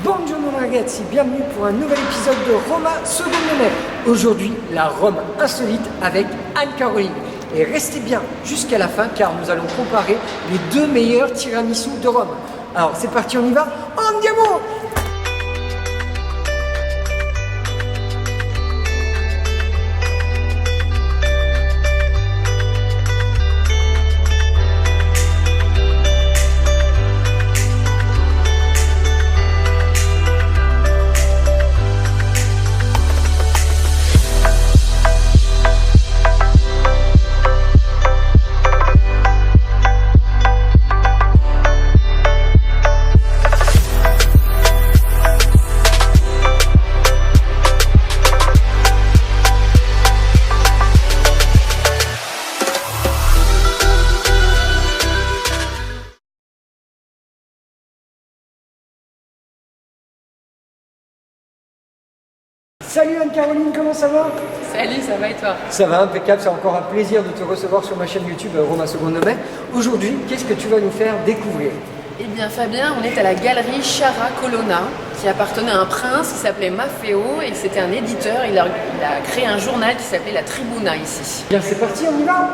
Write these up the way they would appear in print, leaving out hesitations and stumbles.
Buongiorno ragazzi, bienvenue pour un nouvel épisode de Roma Secondo Me. Aujourd'hui, la Rome insolite avec Anne-Caroline. Et restez bien jusqu'à la fin car nous allons comparer les deux meilleurs tiramisu de Rome. Alors c'est parti, on y va, andiamo! Salut Anne-Caroline, comment ça va? Salut, ça va et toi? Ça va, impeccable, c'est encore un plaisir de te recevoir sur ma chaîne YouTube Roma Secondo Me. Aujourd'hui, qu'est-ce que tu vas nous faire découvrir? Eh bien Fabien, on est à la galerie Sciarra Colonna qui appartenait à un prince qui s'appelait Maffeo et c'était un éditeur, il a créé un journal qui s'appelait La Tribuna ici. Bien, c'est parti, on y va?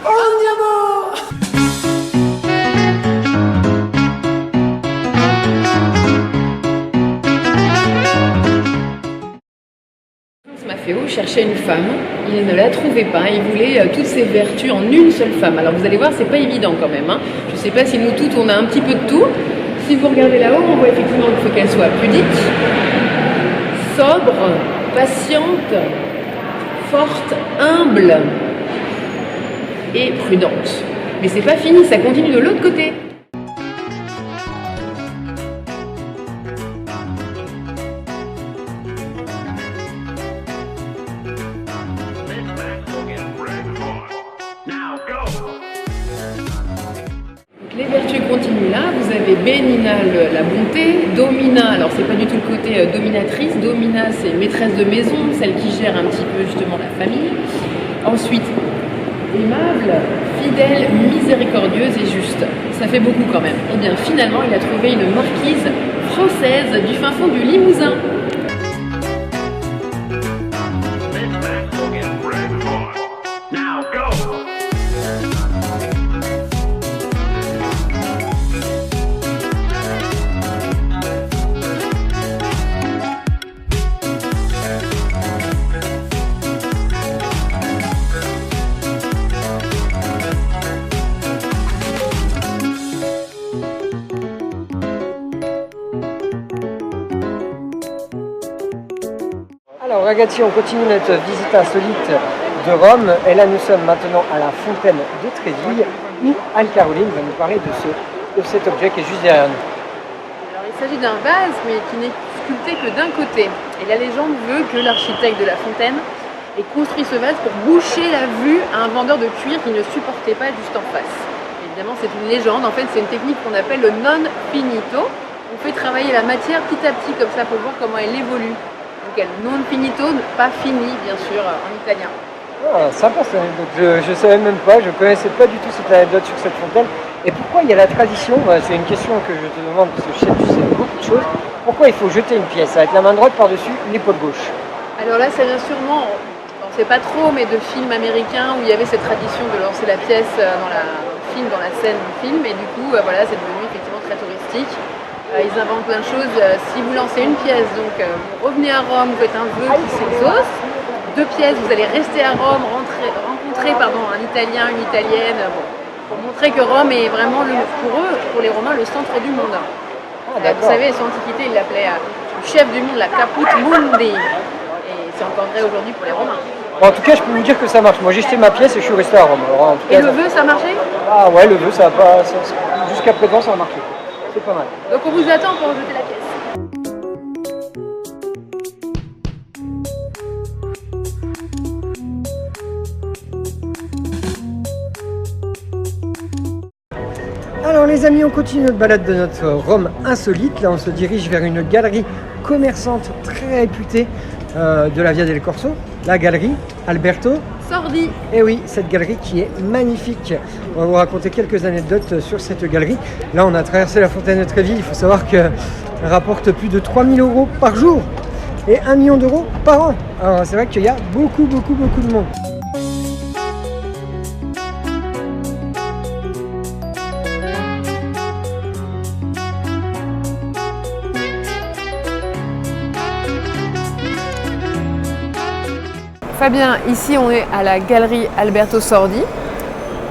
Andiamo! Maffeo cherchait une femme, il ne la trouvait pas, il voulait toutes ses vertus en une seule femme. Alors vous allez voir, c'est pas évident quand même. Je ne sais pas si nous toutes on a un petit peu de tout. Si vous regardez là-haut, on voit effectivement qu'il faut qu'elle soit pudique, sobre, patiente, forte, humble et prudente. Mais c'est pas fini, ça continue de l'autre côté. Les vertus continuent là, vous avez Benina, la bonté, Domina, alors c'est pas du tout le côté dominatrice, Domina c'est maîtresse de maison, celle qui gère un petit peu justement la famille. Ensuite, aimable, fidèle, miséricordieuse et juste. Ça fait beaucoup quand même. Et bien finalement, il a trouvé une marquise française du fin fond du Limousin. Alors ragazzi, on continue notre visite insolite de Rome et là nous sommes maintenant à la fontaine de Tréville où Anne-Caroline va nous parler de cet objet qui est juste derrière nous. Alors il s'agit d'un vase mais qui n'est sculpté que d'un côté. Et la légende veut que l'architecte de la fontaine ait construit ce vase pour boucher la vue à un vendeur de cuir qui ne supportait pas juste en face. Évidemment c'est une légende, en fait c'est une technique qu'on appelle le non finito. On fait travailler la matière petit à petit comme ça pour voir comment elle évolue. Donc non finito, pas fini bien sûr en italien. Ah, sympa cette anecdote, je ne savais même pas, je ne connaissais pas du tout cette anecdote sur cette fontaine. Et pourquoi il y a la tradition, c'est une question que je te demande parce que je sais que tu sais beaucoup de choses, pourquoi il faut jeter une pièce avec la main droite par-dessus l'épaule gauche? Alors là ça vient sûrement, on ne sait pas trop, mais de films américains où il y avait cette tradition de lancer la pièce dans la scène du film et du coup voilà, c'est devenu effectivement très touristique. Ils inventent plein de choses. Si vous lancez une pièce, donc vous revenez à Rome, vous faites un vœu qui s'exauce. 2 pièces, vous allez rester à Rome, rencontrer un Italien, une Italienne, pour montrer que Rome est vraiment, pour eux, pour les Romains, le centre du monde. Vous savez, son antiquité, ils l'appelaient le chef du monde, la caput mundi. Et c'est encore vrai aujourd'hui pour les Romains. Bon, en tout cas, je peux vous dire que ça marche. Moi, j'ai jeté ma pièce et je suis resté à Rome. Alors, en tout cas, et le vœu, ça a marché? Ah ouais, le vœu, ça a pas. Jusqu'à présent, ça a marché. C'est pas mal. Donc on vous attend pour jeter la pièce. Alors les amis, on continue notre balade de notre Rome insolite. Là, on se dirige vers une galerie commerçante très réputée de la Via del Corso, la galerie Alberto Sordi. Et oui, cette galerie qui est magnifique. On va vous raconter quelques anecdotes sur cette galerie. Là, on a traversé la fontaine de Tréville. Il faut savoir que rapporte plus de 3000 € par jour et 1 million d'euros par an. Alors c'est vrai qu'il y a beaucoup de monde. Fabien, ici on est à la galerie Alberto Sordi,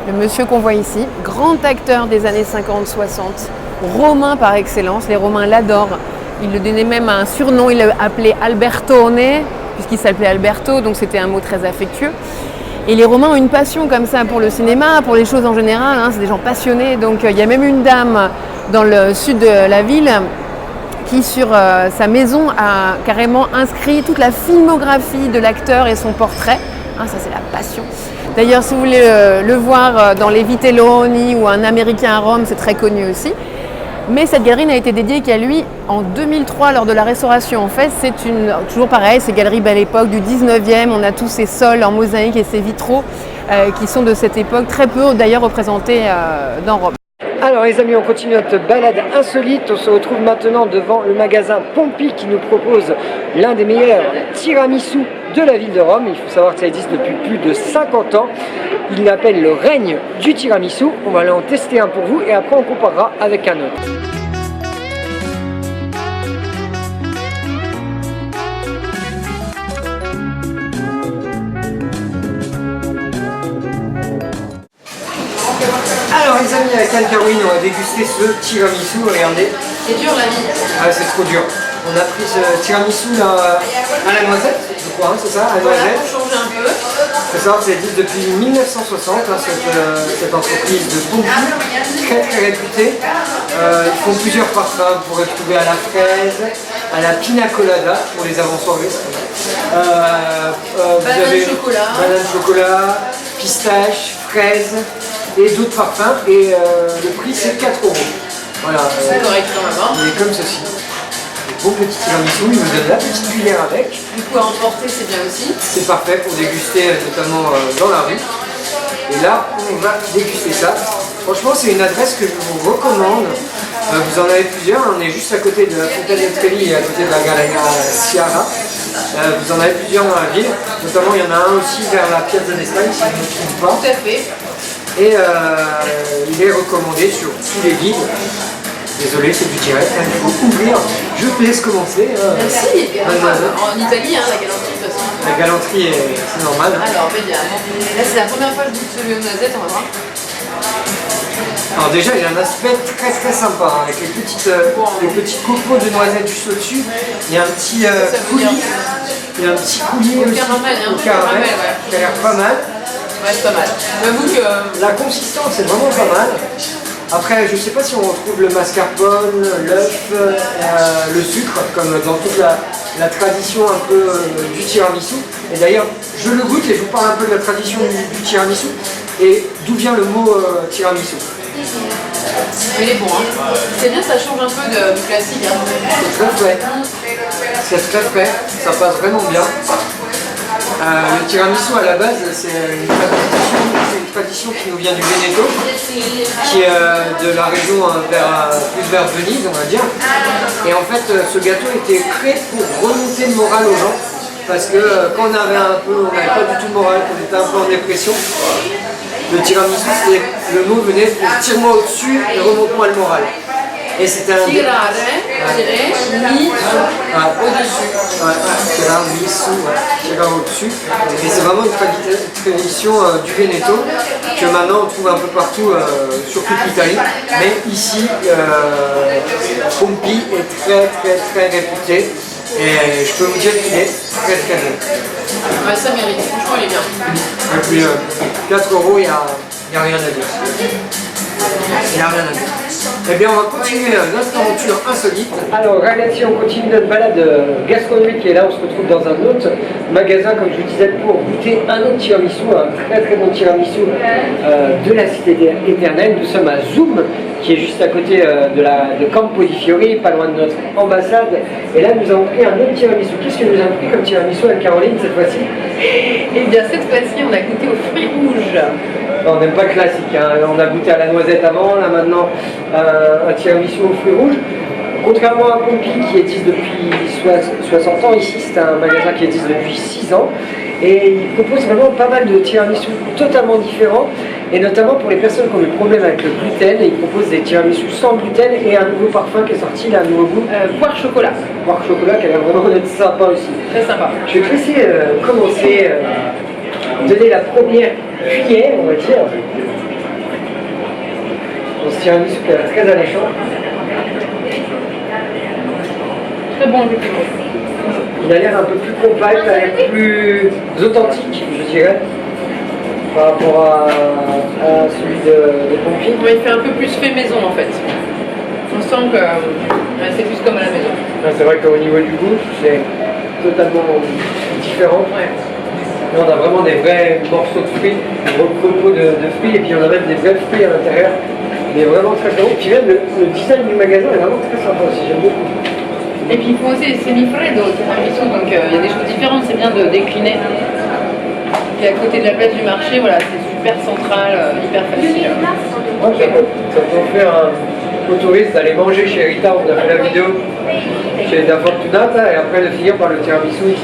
le monsieur qu'on voit ici, grand acteur des années 50-60, romain par excellence, les Romains l'adorent, il lui donnait même un surnom, il l'appelait Albertone, puisqu'il s'appelait Alberto, donc c'était un mot très affectueux. Et les Romains ont une passion comme ça pour le cinéma, pour les choses en général, hein, c'est des gens passionnés, donc il y a même une dame dans le sud de la ville qui sur sa maison a carrément inscrit toute la filmographie de l'acteur et son portrait. Hein, ça c'est la passion. D'ailleurs si vous voulez le voir dans les Vitelloni ou un Américain à Rome, c'est très connu aussi. Mais cette galerie n'a été dédiée qu'à lui en 2003 lors de la restauration. En fait c'est toujours pareil, ces galeries Belle Époque du 19e, on a tous ces sols en mosaïque et ces vitraux qui sont de cette époque, très peu d'ailleurs représentés dans Rome. Alors les amis, on continue notre balade insolite. On se retrouve maintenant devant le magasin Pompi qui nous propose l'un des meilleurs tiramisu de la ville de Rome. Il faut savoir que ça existe depuis plus de 50 ans. Il l'appelle le règne du tiramisu. On va aller en tester un pour vous et après on comparera avec un autre. Alors les amis, avec Anne-Caroline, on va déguster ce tiramisu, regardez. C'est dur la vie. Ah, c'est trop dur. On a pris ce tiramisu là, à la noisette, je crois, hein, c'est ça, à la noisette. Pour changer un peu. C'est ça, ça existe depuis 1960, hein, cette entreprise de Pompi, très réputée. Ils font plusieurs parfums, vous pourrez trouver à la fraise, à la pina colada pour les avant-soirées. Banane chocolat. Banane chocolat, pistache, fraise et d'autres parfums. Et le prix c'est 4 €. Voilà. C'est correct quand même. Hein. Il est comme ceci. Beau petit tiramisu, il nous donne la petite cuillère avec. Du coup à emporter c'est bien aussi. C'est parfait pour déguster notamment dans la rue. Et là, on va déguster ça. Franchement, c'est une adresse que je vous recommande. Vous en avez plusieurs. On est juste à côté de la Fontaine de Trevi et à côté de la Galleria Sciarra. Vous en avez plusieurs dans la ville. Notamment, il y en a un aussi vers la Piazza d'Espagne, si je ne me trompe pas. Tout à fait. Et il est recommandé sur tous les guides. Désolé, c'est du direct, hein, il faut ouvrir. Je te laisse commencer. Merci. En Italie, hein, la galanterie de toute façon. La galanterie, c'est normal. Hein. Alors, bien. Là, c'est la première fois que je goûte celui aux noisettes, on va voir. Alors déjà, il a un aspect très sympa, hein, avec les petits copeaux de noisettes juste au-dessus. Il y a un petit coulis. Il y a un petit coulis au caramel, au caramel, ouais. Qui a l'air pas mal. Ouais, c'est pas mal. J'avoue que la consistance est vraiment pas mal. Après, je ne sais pas si on retrouve le mascarpone, l'œuf, le sucre, comme dans toute la tradition un peu du tiramisu. Et d'ailleurs, je le goûte et je vous parle un peu de la tradition du tiramisu et d'où vient le mot tiramisu. Il est bon, hein. C'est bien, ça change un peu du classique. Hein. C'est très frais. C'est très frais, ça passe vraiment bien. Le tiramisu à la base, c'est une tradition qui nous vient du Veneto, qui est de la région plus vers Venise, on va dire. Et en fait, ce gâteau était créé pour remonter le moral aux gens, parce que quand on n'avait pas du tout le moral, qu'on était un peu en dépression, le tiramisu, le mot venait pour tire-moi au-dessus et remonte-moi le moral. Et c'était un... Tirer, mi, au-dessus. Tirer au-dessus. Et c'est vraiment une tradition du Veneto que maintenant on trouve un peu partout sur toute l'Italie. Mais ici, Pompi est très réputé. Et je peux vous dire qu'il est très bon. Ouais, ça mérite, franchement il est bien. Et puis 4 €, il n'y a rien à dire. Il n'y a rien à dire. Eh bien, on va continuer notre aventure insolite. Alors, ragazzi, on continue notre balade gastronomique et là, on se retrouve dans un autre magasin, comme je vous disais, pour goûter un autre tiramisu, un très bon tiramisu de la Cité éternelle. Nous sommes à Zoom, qui est juste à côté de Campo di Fiori, pas loin de notre ambassade. Et là, nous avons pris un autre tiramisu. Qu'est-ce que nous avons pris comme tiramisu avec Caroline cette fois-ci? Eh bien, cette fois-ci, on a goûté aux fruits rouges. On n'aime pas classique, hein. On a goûté à la noisette avant, là maintenant un tiramisu aux fruits rouges. Contrairement à Pompi qui existe depuis 60 ans, ici c'est un magasin qui existe depuis 6 ans. Et il propose vraiment pas mal de tiramisu totalement différents. Et notamment pour les personnes qui ont des problèmes avec le gluten, il propose des tiramisu sans gluten et un nouveau parfum qui est sorti, là, un nouveau goût. Poire chocolat. Poire chocolat qui a l'air vraiment d'être sympa aussi. Très sympa. Je vais te laisser commencer, donner la première cuillère, on va dire. On se tiramisu qui a l'air très alléchant. Très bon, effectivement. Il a l'air un peu plus compact, il a l'air plus authentique, je dirais, par rapport à celui de Pompi. Ouais, il fait un peu plus fait maison en fait. On sent que c'est plus comme à la maison. C'est vrai qu'au niveau du goût, c'est totalement différent. Ouais. Là, on a vraiment des vrais morceaux de fruits, des gros crepos de fruits, et puis on a même des vrais fruits à l'intérieur. Il est vraiment très bon. Et puis même le design du magasin est vraiment très sympa aussi, j'aime beaucoup. Et puis ils font aussi les semi-freddo au tiramisu, donc il y a des choses différentes, c'est bien de décliner. Et à côté de la place du marché, voilà, c'est super central, hyper facile. Ouais, ça peut offrir aux touristes d'aller manger chez Rita, on a fait la vidéo chez Da Fortunata, et après de finir par le tiramisu ici.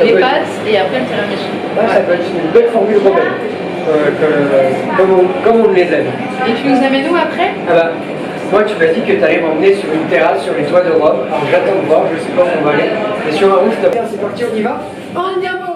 Les pâtes et après le tiramisu. Ouais, ça peut être une belle formule romaine, comme on les aime. Et tu nous amènes où après? Ah bah, moi, tu m'as dit que tu allais m'emmener sur une terrasse sur les toits de Rome. Alors j'attends de voir, je sais pas où on va aller. Et sur un rooftop. C'est parti, on y va? Andiamo!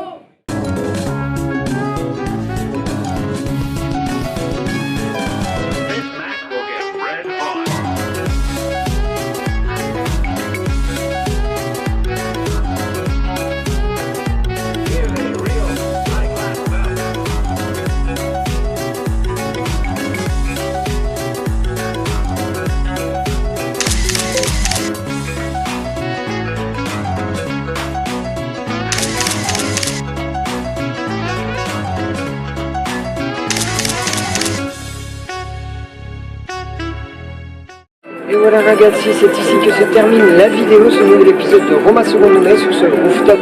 Et voilà ragazzi, c'est ici que se termine la vidéo, ce nouvel épisode de Roma Secondo Me sur ce rooftop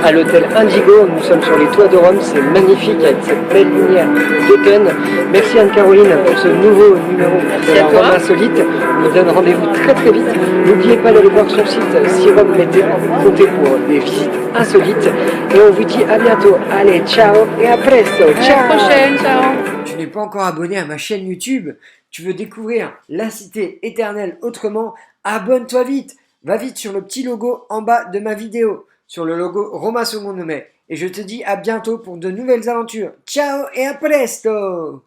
à l'hôtel Indigo. Nous sommes sur les toits de Rome, c'est magnifique avec cette belle lumière d'automne. Merci Anne-Caroline pour ce nouveau numéro de la Rome Insolite. On vous donne rendez-vous très très vite. N'oubliez pas d'aller voir son site si Rome l'était compté pour des visites insolites. Et on vous dit à bientôt. Allez, ciao et à presto. Ciao. À la prochaine, ciao. Tu n'es pas encore abonné à ma chaîne YouTube? Tu veux découvrir la cité éternelle autrement? Abonne-toi vite! Va vite sur le petit logo en bas de ma vidéo, sur le logo Roma Secondo Me. Et je te dis à bientôt pour de nouvelles aventures. Ciao et à presto!